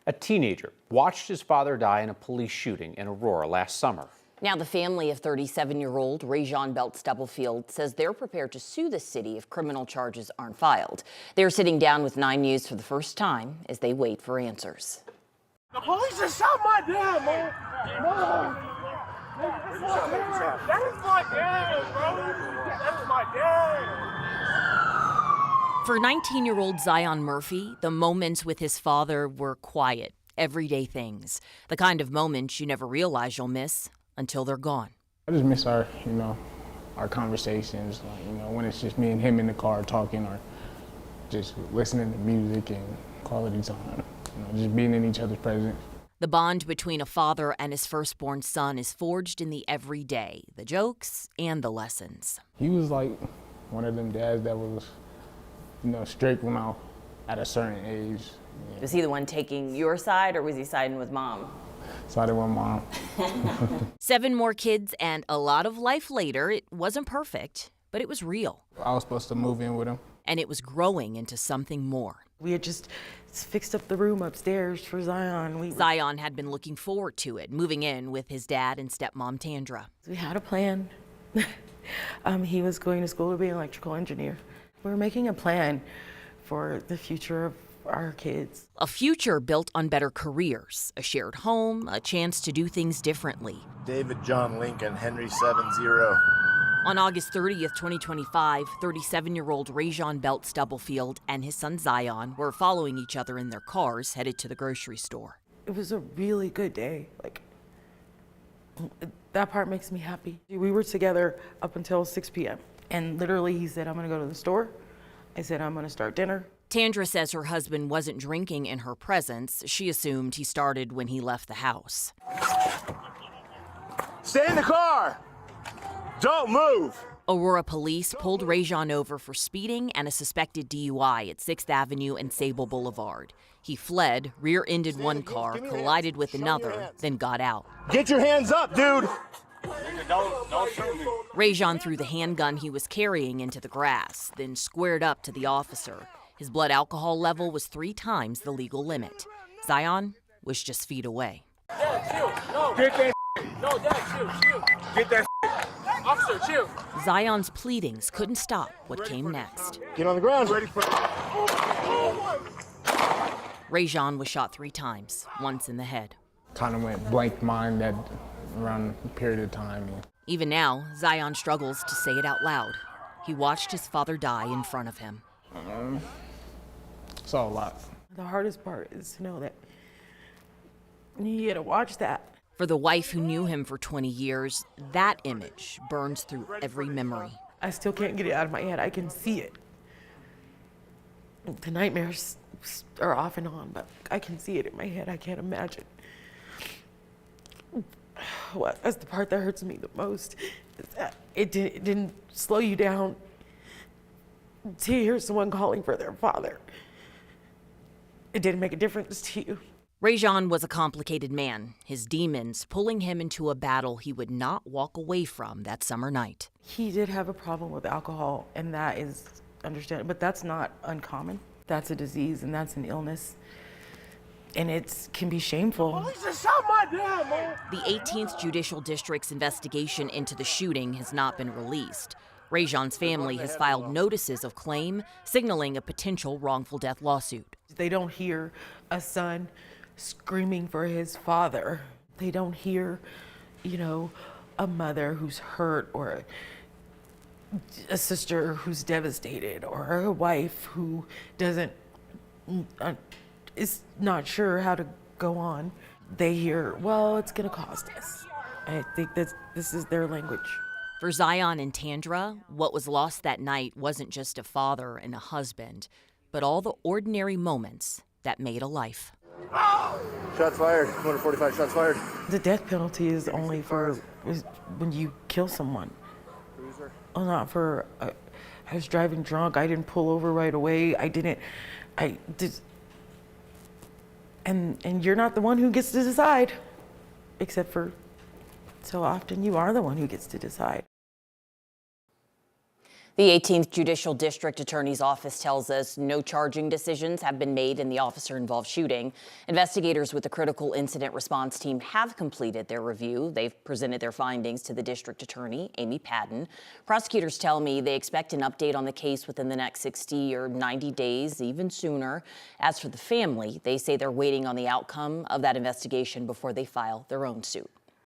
A teenager watched his father die in a police shooting in Aurora last summer. Now the family of 37-year-old Rajon Belt-Stubblefield says they're prepared to sue the city if criminal charges aren't filed. They're sitting down with 9 News for the first time as they wait for answers. The police just shot my dad, man. No. That is my dad, bro. That is my dad. For 19-year-old Zion Murphy, the moments with his father were quiet, everyday things. The kind of moments you never realize you'll miss until they're gone. I just miss our conversations, when it's just me and him in the car talking or just listening to music and quality time, just being in each other's presence. The bond between a father and his firstborn son is forged in the everyday, the jokes and the lessons. He was like one of them dads that was, strict when I was at a certain age. Yeah. Was he the one taking your side or was he siding with mom? Siding with mom. 7 more kids and a lot of life later. It wasn't perfect, but it was real. I was supposed to move in with him. And it was growing into something more. We had just fixed up the room upstairs for Zion. Zion had been looking forward to it, moving in with his dad and stepmom Tandra. We had a plan. He was going to school to be an electrical engineer. We were making a plan for the future of our kids. A future built on better careers, a shared home, a chance to do things differently. David John Lincoln, Henry 70. On August 30th, 2025, 37-year-old Rajon Belt-Stubblefield and his son Zion were following each other in their cars headed to the grocery store. It was a really good day. That part makes me happy. We were together up until 6 p.m. And literally he said, I'm gonna go to the store. I said, I'm gonna start dinner. Tandra says her husband wasn't drinking in her presence. She assumed he started when he left the house. Stay in the car! Don't move! Aurora police pulled Rajon over for speeding and a suspected DUI at 6th Avenue and Sable Boulevard. He fled, rear-ended one car, collided with another, then got out. Get your hands up, dude! Don't shoot me. Rajon threw the handgun he was carrying into the grass, then squared up to the officer. His blood alcohol level was 3 times the legal limit. Zion was just feet away. Dad, chill. No. Get that. No, Dad, chill. Get that. Officer, chill. Zion's pleadings couldn't stop what came next. Get on the ground. Ready for Rajon was shot 3 times, once in the head. Kind of went blank mind that around a period of time. Even now, Zion struggles to say it out loud. He watched his father die in front of him. It's all a lot. The hardest part is to know that you gotta watch that. For the wife who knew him for 20 years, that image burns through every memory. I still can't get it out of my head. I can see it. The nightmares are off and on, but I can see it in my head. I can't imagine. That's the part that hurts me the most, is that it didn't slow you down to hear someone calling for their father. It didn't make a difference to you. Rajon was a complicated man, his demons pulling him into a battle he would not walk away from that summer night. He did have a problem with alcohol, and that is understandable, but that's not uncommon. That's a disease and that's an illness, and it can be shameful. The police just shot my dad, man. The 18th Judicial District's investigation into the shooting has not been released. Rajon's family has filed notices of claim, signaling a potential wrongful death lawsuit. They don't hear a son screaming for his father. They don't hear, a mother who's hurt, or a sister who's devastated, or a wife who is not sure how to go on. They hear, well, it's gonna cost us. I think that this is their language. For Zion and Tandra, what was lost that night wasn't just a father and a husband, but all the ordinary moments that made a life. Shots fired. 245 shots fired. The death penalty is only is when you kill someone. Well, not for, I was driving drunk, I didn't pull over right away, and you're not the one who gets to decide, except for so often you are the one who gets to decide. The 18th Judicial District Attorney's Office tells us no charging decisions have been made in the officer-involved shooting. Investigators with the Critical Incident Response Team have completed their review. They've presented their findings to the District Attorney, Amy Padden. Prosecutors tell me they expect an update on the case within the next 60 or 90 days, even sooner. As for the family, they say they're waiting on the outcome of that investigation before they file their own suit.